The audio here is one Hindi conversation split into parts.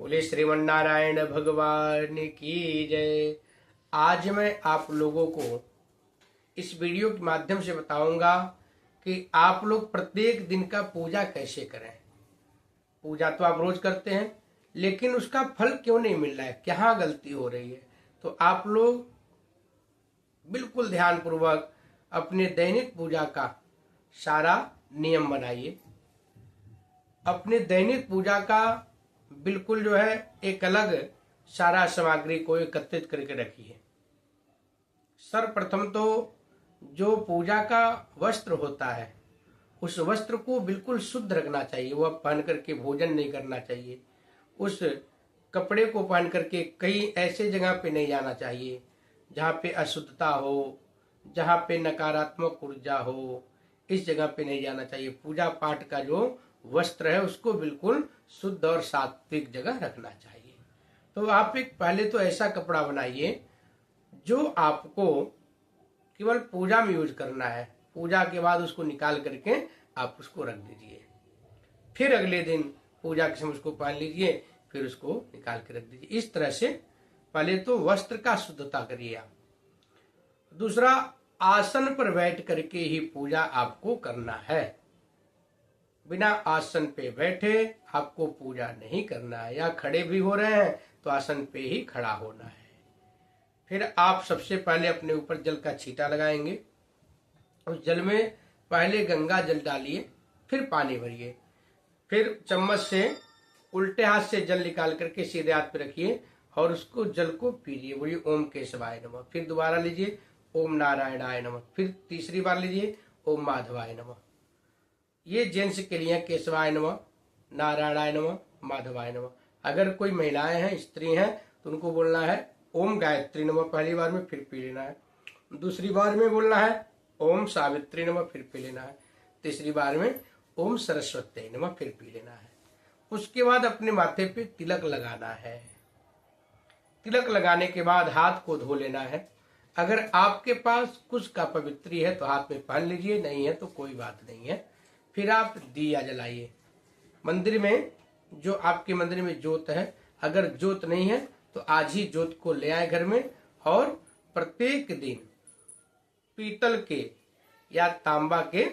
बोले श्रीमन नारायण भगवान की जय। आज मैं आप लोगों को इस वीडियो के माध्यम से बताऊंगा कि आप लोग प्रत्येक दिन का पूजा कैसे करें। पूजा तो आप रोज करते हैं, लेकिन उसका फल क्यों नहीं मिल रहा है, क्या गलती हो रही है। तो आप लोग बिल्कुल ध्यान पूर्वक अपने दैनिक पूजा का सारा नियम बनाइए। अपने दैनिक पूजा का बिल्कुल एक अलग सारा सामग्री को एकत्रित करके रखिए। सर्वप्रथम तो जो पूजा का वस्त्र होता है उस वस्त्र को बिल्कुल शुद्ध रखना चाहिए। वह पहन करके भोजन नहीं करना चाहिए। उस कपड़े को पहन करके कहीं ऐसे जगह पे नहीं जाना चाहिए जहाँ पे अशुद्धता हो, जहाँ पे नकारात्मक ऊर्जा हो। इस जगह पे नहीं जाना चाहिए। पूजा पाठ का जो वस्त्र है उसको बिल्कुल शुद्ध और सात्विक जगह रखना चाहिए। तो आप एक पहले तो ऐसा कपड़ा बनाइए जो आपको केवल पूजा में यूज करना है। पूजा के बाद उसको निकाल करके आप उसको रख दीजिए। फिर अगले दिन पूजा के समय उसको पहन लीजिए, फिर उसको निकाल के रख दीजिए। इस तरह से पहले तो वस्त्र का शुद्धता करिए आप। दूसरा, आसन पर बैठ करके ही पूजा आपको करना है। बिना आसन पे बैठे आपको पूजा नहीं करना है, या खड़े भी हो रहे हैं तो आसन पे ही खड़ा होना है। फिर आप सबसे पहले अपने ऊपर जल का छींटा लगाएंगे। उस जल में पहले गंगा जल डालिए, फिर पानी भरिए। फिर चम्मच से उल्टे हाथ से जल निकाल करके सीधे हाथ पे रखिए और उसको जल को पीजिए। बोलिए ओम केशवाय नमः। फिर दोबारा लीजिए ओम नारायणाय नमः। फिर तीसरी बार लीजिए ओम माधवाय नमः। ये जेंट्स के लिए केशवाय नमः, नारायणाय नमः, माधवाय नमः। अगर कोई महिलाएं हैं, स्त्री हैं, तो उनको बोलना है ओम गायत्री नमः पहली बार में, फिर पी लेना है। दूसरी बार में बोलना है ओम सावित्री नमः, फिर पी लेना है। तीसरी बार में ओम सरस्वती नमः, फिर पी लेना है। उसके बाद अपने माथे पे तिलक लगाना है। तिलक लगाने के बाद हाथ को धो लेना है। अगर आपके पास कुछ का पवित्री है तो हाथ में पहन लीजिए, नहीं है तो कोई बात नहीं है। फिर आप दिया जलाइए। मंदिर में जो आपके मंदिर में ज्योत है, अगर ज्योत नहीं है तो आज ही ज्योत को ले आए घर में और प्रत्येक दिन पीतल के या तांबा के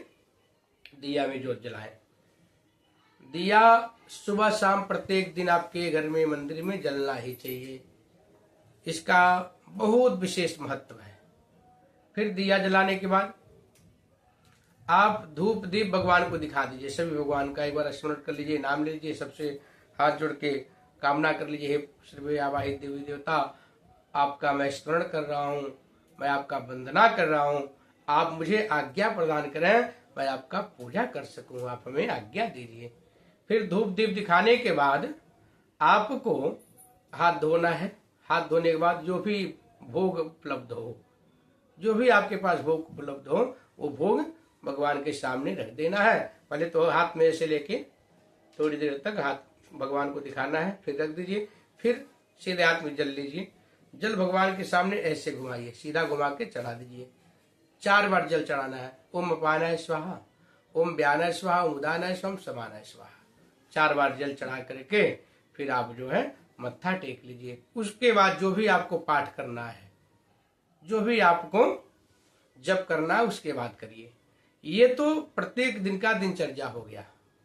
दिया में ज्योत जलाएं। दिया सुबह शाम प्रत्येक दिन आपके घर में मंदिर में जलना ही चाहिए। इसका बहुत विशेष महत्व है। फिर दिया जलाने के बाद आप धूप दीप भगवान को दिखा दीजिए। सभी भगवान का एक बार स्मरण कर लीजिए, नाम ले लीजिए, सबसे हाथ जोड़ के कामना कर लीजिए। हे सर्वे आवाहित देवी देवता, आपका मैं स्मरण कर रहा हूँ, मैं आपका वंदना कर रहा हूँ। आप मुझे आज्ञा प्रदान करें, मैं आपका पूजा कर सकूं, आप हमें आज्ञा दीजिए। फिर धूप दीप दिखाने के बाद आपको हाथ धोना है। हाथ धोने के बाद जो भी भोग उपलब्ध हो, जो भी आपके पास भोग उपलब्ध हो, वो भोग भगवान के सामने रख देना है। पहले तो हाथ में ऐसे लेके थोड़ी देर तक हाथ भगवान को दिखाना है, फिर रख दीजिए। फिर सीधे हाथ में जल लीजिए। जल भगवान के सामने ऐसे घुमाइए, सीधा घुमा के चढ़ा दीजिए। 4 बार जल चढ़ाना है। ओम अपानाय स्वाहा, ओम व्यानाय स्वाहा, ओम उदानाय स्वाहा, समानाय स्वाहा। 4 बार जल चढ़ा करके फिर आप मत्था टेक लीजिए। उसके बाद जो भी आपको पाठ करना है, जो भी आपको जप करना है, उसके बाद करिए। ये तो प्रत्येक दिन का दिनचर्या हो गया।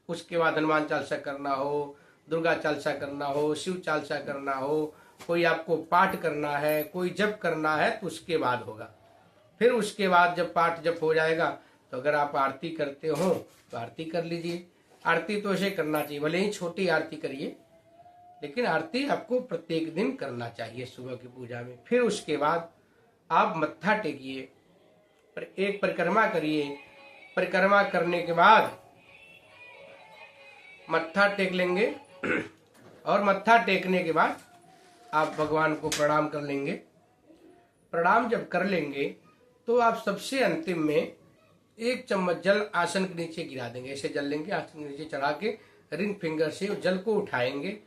उसके बाद हनुमान चालीसा करना हो, दुर्गा चालीसा करना हो, शिव चालीसा करना हो, कोई आपको पाठ करना है, कोई जप करना है, तो उसके बाद होगा। फिर उसके बाद जब पाठ जप हो जाएगा तो अगर आप आरती करते हो तो आरती कर लीजिए। आरती तो ऐसे करना चाहिए, भले ही छोटी आरती करिए, लेकिन आरती आपको प्रत्येक दिन करना चाहिए सुबह की पूजा में। फिर उसके बाद आप मत्था टेकिए, पर एक परिक्रमा करिए। परिक्रमा करने के बाद मत्था टेक लेंगे और मत्था टेकने के बाद आप भगवान को प्रणाम कर लेंगे। प्रणाम जब कर लेंगे तो आप सबसे अंतिम में 1 चम्मच जल आसन के नीचे गिरा देंगे। ऐसे जल लेंगे, आसन के नीचे चढ़ा के रिंग फिंगर से जल को उठाएंगे,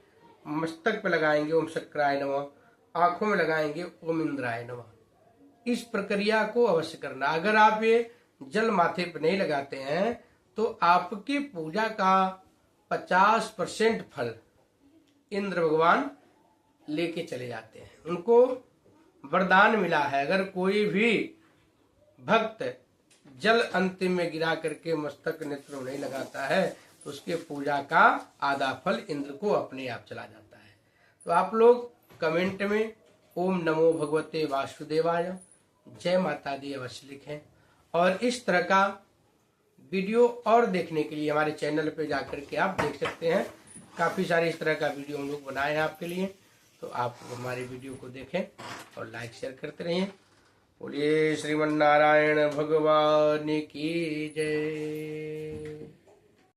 मस्तक पे लगाएंगे ओम शक्राय नमः, आंखों में लगाएंगे ओम इंद्राय नमः। इस प्रक्रिया को अवश्य करना। अगर आप ये जल माथे पर नहीं लगाते हैं तो आपकी पूजा का 50% फल इंद्र भगवान लेके चले जाते हैं। उनको वरदान मिला है, अगर कोई भी भक्त जल अंतिम में गिरा करके मस्तक नेत्र नहीं लगाता है तो उसके पूजा का आधा फल इंद्र को अपने आप चला जाता है। तो आप लोग कमेंट में ओम नमो भगवते वासुदेवाय जय माता दी अवश्य लिखें। और इस तरह का वीडियो और देखने के लिए हमारे चैनल पे जाकर के आप देख सकते हैं, काफ़ी सारे इस तरह का वीडियो हम लोग बनाए हैं आपके लिए। तो आप हमारे वीडियो को देखें और लाइक शेयर करते रहिए। बोलिए श्रीमन नारायण भगवान की जय।